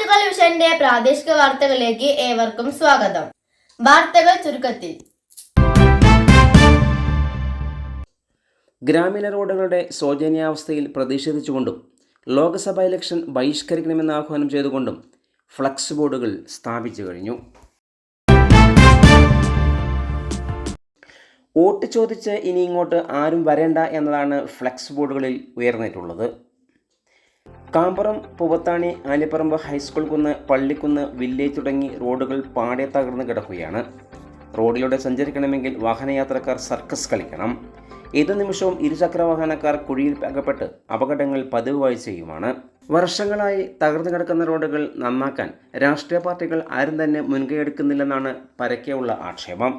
ആറ്റുകാൽ വിഷന്റെ പ്രാദേശിക വാർത്തകളിലേക്ക് ഏവർക്കും സ്വാഗതം. വാർത്തകൾ ചുരുക്കത്തിൽ. ഗ്രാമീണ റോഡുകളുടെ ശോചനീയാവസ്ഥയിൽ പ്രതിഷേധിച്ചുകൊണ്ടും ലോക്സഭാ ഇലക്ഷൻ ബഹിഷ്കരിക്കണമെന്ന് ആഹ്വാനം ചെയ്തുകൊണ്ടും ഫ്ലക്സ് ബോർഡുകൾ സ്ഥാപിച്ചു കഴിഞ്ഞു. വോട്ട് ചോദിച്ച് ഇനി ഇങ്ങോട്ട് ആരും വരേണ്ട എന്നതാണ് ഫ്ലക്സ് ബോർഡുകളിൽ ഉയർന്നിട്ടുള്ളത്. കാമ്പറം, പൂവത്താണി, ആലിപ്പറമ്പ്, ഹൈസ്കൂൾ കുന്ന്, പള്ളിക്കുന്ന്, വില്ലേജ് തുടങ്ങി റോഡുകൾ പാടെ തകർന്ന് കിടക്കുകയാണ്. റോഡിലൂടെ സഞ്ചരിക്കണമെങ്കിൽ വാഹനയാത്രക്കാർ സർക്കസ് കളിക്കണം. ഏതു നിമിഷവും ഇരുചക്ര വാഹനക്കാർ കുഴിയിൽ അകപ്പെട്ട് അപകടങ്ങൾ പതിവായി ചെയ്യുമാണ്. വർഷങ്ങളായി തകർന്നു കിടക്കുന്ന റോഡുകൾ നന്നാക്കാൻ രാഷ്ട്രീയ പാർട്ടികൾ ആരും തന്നെ മുൻകൈയെടുക്കുന്നില്ലെന്നാണ് പരക്കെയുള്ള ആക്ഷേപം.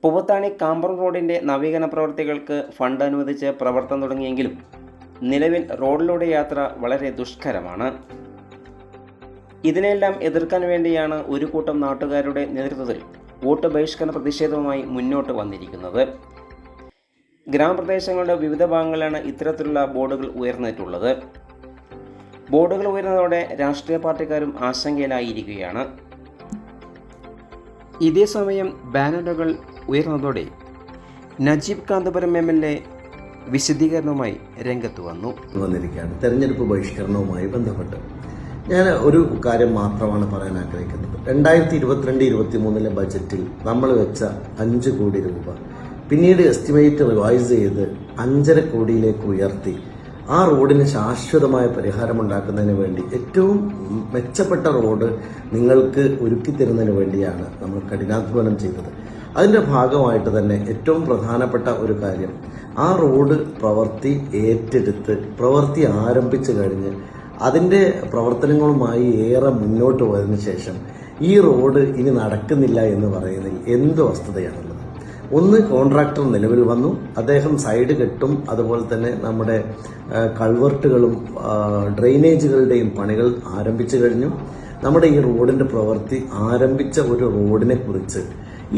പൂവത്താണി കാമ്പറം റോഡിൻ്റെ നവീകരണ പ്രവൃത്തികൾക്ക് ഫണ്ട് അനുവദിച്ച് പ്രവർത്തനം തുടങ്ങിയെങ്കിലും നിലവിൽ റോഡിലൂടെ യാത്ര വളരെ ദുഷ്കരമാണ്. ഇതിനെല്ലാം എതിർക്കാൻ വേണ്ടിയാണ് ഒരു കൂട്ടം നാട്ടുകാരുടെ നേതൃത്വത്തിൽ വോട്ട് ബഹിഷ്കരണ പ്രതിഷേധവുമായി മുന്നോട്ട് വന്നിരിക്കുന്നത്. ഗ്രാമപ്രദേശങ്ങളുടെ വിവിധ ഭാഗങ്ങളിലാണ് ഇത്തരത്തിലുള്ള ബോർഡുകൾ ഉയർന്നിട്ടുള്ളത്. ബോർഡുകൾ ഉയർന്നതോടെ രാഷ്ട്രീയ പാർട്ടിക്കാരും ആശങ്കയിലായിരിക്കുകയാണ്. ഇതേസമയം ബാനറുകൾ ഉയർന്നതോടെ നജീബ് കാന്തപുരം MLA വിശദീകരണവുമായി രംഗത്ത് വന്നിരിക്കുകയാണ്. തെരഞ്ഞെടുപ്പ് ബഹിഷ്കരണവുമായി ബന്ധപ്പെട്ട് ഞാൻ ഒരു കാര്യം മാത്രമാണ് പറയാൻ ആഗ്രഹിക്കുന്നത്. 2022-23 ബജറ്റിൽ നമ്മൾ വെച്ച 5 കോടി രൂപ പിന്നീട് എസ്റ്റിമേറ്റ് റിവൈസ് ചെയ്ത് 5.5 കോടിയിലേക്ക് ഉയർത്തി ആ റോഡിന് ശാശ്വതമായ പരിഹാരമുണ്ടാക്കുന്നതിന് വേണ്ടി ഏറ്റവും മെച്ചപ്പെട്ട റോഡ് നിങ്ങൾക്ക് ഒരുക്കി തരുന്നതിന് വേണ്ടിയാണ് നമ്മൾ കഠിനാധ്വാനം ചെയ്തത്. അതിൻ്റെ ഭാഗമായിട്ട് തന്നെ ഏറ്റവും പ്രധാനപ്പെട്ട ഒരു കാര്യം, ആ റോഡ് പ്രവൃത്തി ഏറ്റെടുത്ത് പ്രവൃത്തി ആരംഭിച്ചു കഴിഞ്ഞ് അതിൻ്റെ പ്രവർത്തനങ്ങളുമായി ഏറെ മുന്നോട്ട് പോയതിനു ശേഷം ഈ റോഡ് ഇനി നടക്കുന്നില്ല എന്ന് പറയുന്നതിൽ എന്ത് വസ്തുതയാണുള്ളത്? ഒന്ന്, കോൺട്രാക്ടർ നിലവിൽ വന്നു, അദ്ദേഹം സൈഡ് കെട്ടും അതുപോലെ തന്നെ നമ്മുടെ കൾവർട്ടുകളും ഡ്രെയിനേജുകളുടെയും പണികൾ ആരംഭിച്ചു കഴിഞ്ഞു. നമ്മുടെ ഈ റോഡിന്റെ പ്രവൃത്തി ആരംഭിച്ച ഒരു റോഡിനെ കുറിച്ച്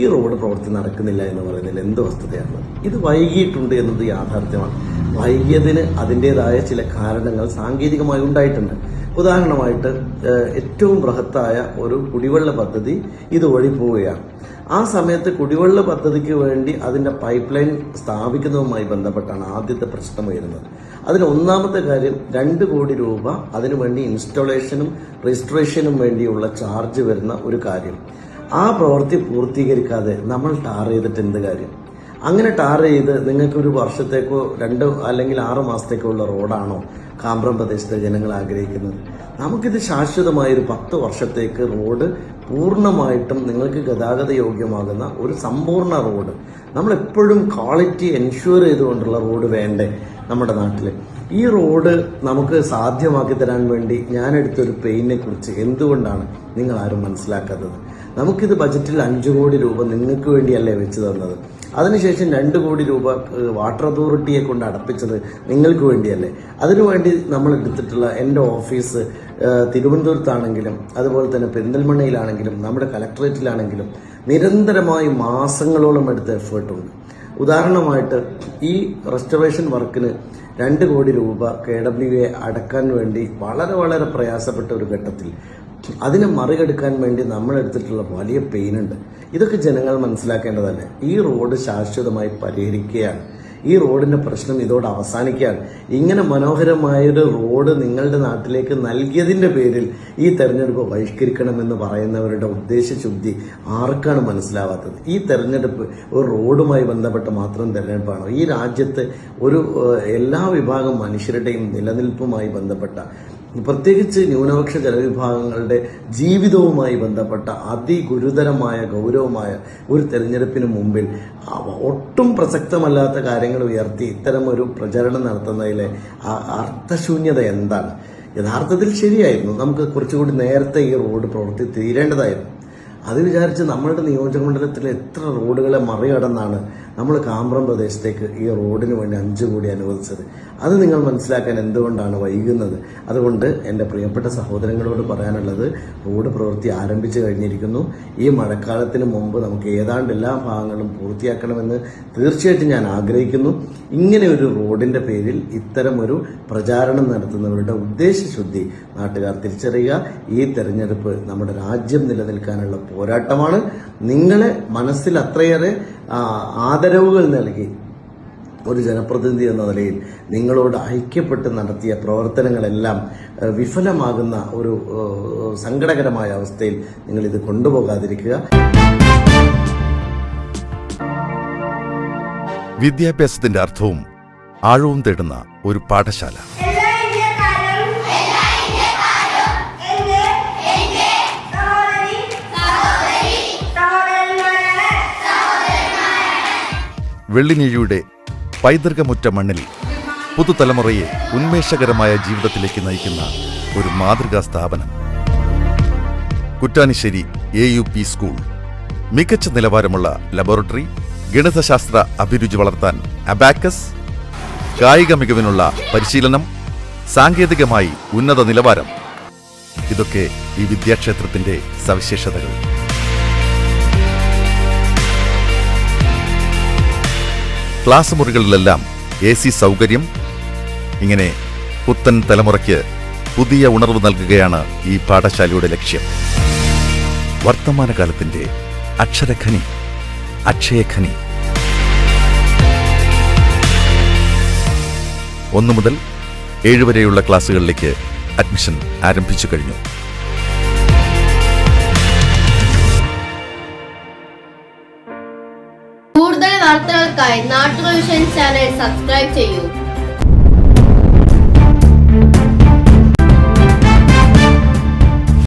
ഈ റോഡ് പ്രവൃത്തി നടക്കുന്നില്ല എന്ന് പറയുന്നതിൽ എന്ത് വസ്തുതയാണ്? ഇത് വൈകിയിട്ടുണ്ട് എന്നത് യാഥാർത്ഥ്യമാണ്. വൈകിയതിന് അതിൻ്റെതായ ചില കാരണങ്ങൾ സാങ്കേതികമായി ഉണ്ടായിട്ടുണ്ട്. ഉദാഹരണമായിട്ട് ഏറ്റവും ബൃഹത്തായ ഒരു കുടിവെള്ള പദ്ധതി ഇതുവഴി പോവുകയാണ്. ആ സമയത്ത് കുടിവെള്ള പദ്ധതിക്ക് വേണ്ടി അതിൻ്റെ പൈപ്പ് ലൈൻ സ്ഥാപിക്കുന്നതുമായി ബന്ധപ്പെട്ടാണ് ആദ്യത്തെ പ്രശ്നം വരുന്നത്. അതിന് ഒന്നാമത്തെ കാര്യം 2 കോടി രൂപ അതിനുവേണ്ടി ഇൻസ്റ്റലേഷനും രജിസ്ട്രേഷനും വേണ്ടിയുള്ള ചാർജ് വരുന്ന ഒരു കാര്യം. ആ പ്രവൃത്തി പൂർത്തീകരിക്കാതെ നമ്മൾ ടാർ ചെയ്തിട്ട് എന്ത് കാര്യം? അങ്ങനെ ടാർ ചെയ്ത് നിങ്ങൾക്ക് ഒരു വർഷത്തേക്കോ 2 അല്ലെങ്കിൽ 6 മാസത്തേക്കോ ഉള്ള റോഡാണോ കാമ്പറം പ്രദേശത്തെ ജനങ്ങൾ ആഗ്രഹിക്കുന്നത്? നമുക്കിത് ശാശ്വതമായൊരു 10 വർഷത്തേക്ക് റോഡ് പൂർണ്ണമായിട്ടും നിങ്ങൾക്ക് ഗതാഗത യോഗ്യമാകുന്ന ഒരു സമ്പൂർണ്ണ റോഡ്, നമ്മളെപ്പോഴും ക്വാളിറ്റി എൻഷുർ ചെയ്തുകൊണ്ടുള്ള റോഡ് വേണ്ടേ നമ്മുടെ നാട്ടിൽ? ഈ റോഡ് നമുക്ക് സാധ്യമാക്കി തരാൻ വേണ്ടി ഞാനെടുത്തൊരു പെയിനെ കുറിച്ച് എന്തുകൊണ്ടാണ് നിങ്ങൾ ആരും മനസ്സിലാക്കാത്തത്? നമുക്കിത് ബജറ്റിൽ 5 കോടി രൂപ നിങ്ങൾക്ക് വേണ്ടിയല്ലേ വെച്ച് തന്നത്? അതിനുശേഷം 2 കോടി രൂപ വാട്ടർ അതോറിറ്റിയെ കൊണ്ട് അടപ്പിച്ചത് നിങ്ങൾക്ക് വേണ്ടിയല്ലേ? അതിനുവേണ്ടി നമ്മൾ എടുത്തിട്ടുള്ള എൻ്റെ ഓഫീസ് തിരുവനന്തപുരത്താണെങ്കിലും അതുപോലെ തന്നെ പെരിന്തൽമണ്ണയിലാണെങ്കിലും നമ്മുടെ കലക്ടറേറ്റിലാണെങ്കിലും നിരന്തരമായി മാസങ്ങളോളം എടുത്ത എഫേർട്ടുണ്ട്. ഉദാഹരണമായിട്ട് ഈ റെസ്റ്റോറേഷൻ വർക്കിന് 2 കോടി രൂപ KWA അടക്കാൻ വേണ്ടി വളരെ വളരെ പ്രയാസപ്പെട്ട ഒരു ഘട്ടത്തിൽ അതിനെ മറികടക്കാൻ വേണ്ടി നമ്മൾ എടുത്തിട്ടുള്ള വലിയ പെയിനുണ്ട്. ഇതൊക്കെ ജനങ്ങൾ മനസ്സിലാക്കേണ്ടതല്ലേ? ഈ റോഡ് ശാശ്വതമായി പരിഹരിക്കുകയാണ്. ഈ റോഡിന്റെ പ്രശ്നം ഇതോടെ അവസാനിക്കുകയാണ്. ഇങ്ങനെ മനോഹരമായൊരു റോഡ് നിങ്ങളുടെ നാട്ടിലേക്ക് നൽകിയതിന്റെ പേരിൽ ഈ തെരഞ്ഞെടുപ്പ് ബഹിഷ്കരിക്കണമെന്ന് പറയുന്നവരുടെ ഉദ്ദേശശുദ്ധി ആർക്കാണ് മനസ്സിലാവാത്തത്? ഈ തെരഞ്ഞെടുപ്പ് ഒരു റോഡുമായി ബന്ധപ്പെട്ട മാത്രം തെരഞ്ഞെടുപ്പാണോ? ഈ രാജ്യത്ത് ഒരു എല്ലാ വിഭാഗം മനുഷ്യരുടെയും നിലനിൽപ്പുമായി ബന്ധപ്പെട്ട, പ്രത്യേകിച്ച് ന്യൂനപക്ഷ ജനവിഭാഗങ്ങളുടെ ജീവിതവുമായി ബന്ധപ്പെട്ട അതിഗുരുതരമായ ഗൗരവമായ ഒരു തെരഞ്ഞെടുപ്പിന് മുമ്പിൽ ഒട്ടും പ്രസക്തമല്ലാത്ത കാര്യങ്ങൾ ഉയർത്തി ഇത്തരം ഒരു പ്രചരണം നടത്തുന്നതിലെ അർത്ഥശൂന്യത എന്താണ്? യഥാർത്ഥത്തിൽ ശരിയായിരുന്നു, നമുക്ക് കുറച്ചുകൂടി നേരത്തെ ഈ റോഡ് പ്രവൃത്തി തീരേണ്ടതായിരുന്നു. അത് വിചാരിച്ച് നമ്മളുടെ നിയോജക മണ്ഡലത്തിൽ എത്ര റോഡുകളെ മറികടന്നാണ് നമ്മൾ കാമ്പ്രം പ്രദേശത്തേക്ക് ഈ റോഡിന് വേണ്ടി 5 കോടി അനുവദിച്ചത്. അത് നിങ്ങൾ മനസ്സിലാക്കാൻ എന്തുകൊണ്ടാണ് വൈകുന്നത്? അതുകൊണ്ട് എൻ്റെ പ്രിയപ്പെട്ട സഹോദരങ്ങളോട് പറയാനുള്ളത്, റോഡ് പ്രവൃത്തി ആരംഭിച്ചു കഴിഞ്ഞിരിക്കുന്നു. ഈ മഴക്കാലത്തിന് മുമ്പ് നമുക്ക് ഏതാണ്ട് എല്ലാ ഭാഗങ്ങളും പൂർത്തിയാക്കണമെന്ന് തീർച്ചയായിട്ടും ഞാൻ ആഗ്രഹിക്കുന്നു. ഇങ്ങനെ ഒരു റോഡിൻ്റെ പേരിൽ ഇത്തരം ഒരു പ്രചാരണം നടത്തുന്നവരുടെ ഉദ്ദേശശുദ്ധി നാട്ടുകാർ തിരിച്ചറിയുക. ഈ തെരഞ്ഞെടുപ്പ് നമ്മുടെ രാജ്യം നിലനിൽക്കാനുള്ള പോരാട്ടമാണ്. നിങ്ങളെ മനസ്സിൽ അത്രയേറെ ആദരവുകൾ നൽകി ഒരു ജനപ്രതിനിധി എന്ന നിലയിൽ നിങ്ങളോട് ഐക്യപ്പെട്ട് നടത്തിയ പ്രവർത്തനങ്ങളെല്ലാം വിഫലമാകുന്ന ഒരു സങ്കടകരമായ അവസ്ഥയിൽ നിങ്ങൾ ഇത് കൊണ്ടുപോകാതിരിക്കുക. വിദ്യാഭ്യാസത്തിന്റെ അർത്ഥവും ആഴവും തേടുന്ന ഒരു പാഠശാല. വെള്ളിനീഴിയുടെ പൈതൃകമുറ്റ മണ്ണിൽ പുതുതലമുറയെ ഉന്മേഷകരമായ ജീവിതത്തിലേക്ക് നയിക്കുന്ന ഒരു മാതൃകാ സ്ഥാപനം. കുറ്റാനിശ്ശേരി AUP സ്കൂൾ. മികച്ച നിലവാരമുള്ള ലബോറട്ടറി, ഗണിതശാസ്ത്ര അഭിരുചി വളർത്താൻ അബാക്കസ്, കായിക മികവിനുള്ള പരിശീലനം, സാങ്കേതികമായി ഉന്നത നിലവാരം. ഇതൊക്കെ ഈ വിദ്യാക്ഷേത്രത്തിന്റെ സവിശേഷതകൾ. ക്ലാസ് മുറികളിലെല്ലാം AC സൗകര്യം. ഇങ്ങനെ പുത്തൻ തലമുറയ്ക്ക് പുതിയ ഉണർവ് നൽകുകയാണ് ഈ പാഠശാലയുടെ ലക്ഷ്യം. വർത്തമാനകാലത്തിന്റെ അക്ഷരഖനി, അക്ഷയഖനി. 1 മുതൽ 7 വരെയുള്ള ക്ലാസുകളിലേക്ക് അഡ്മിഷൻ ആരംഭിച്ചു കഴിഞ്ഞു. കൂടുതൽ വാർത്തകൾക്കായി നാട്ടുകൾ വിഷൻ ചാനൽ സബ്സ്ക്രൈബ് ചെയ്യൂ.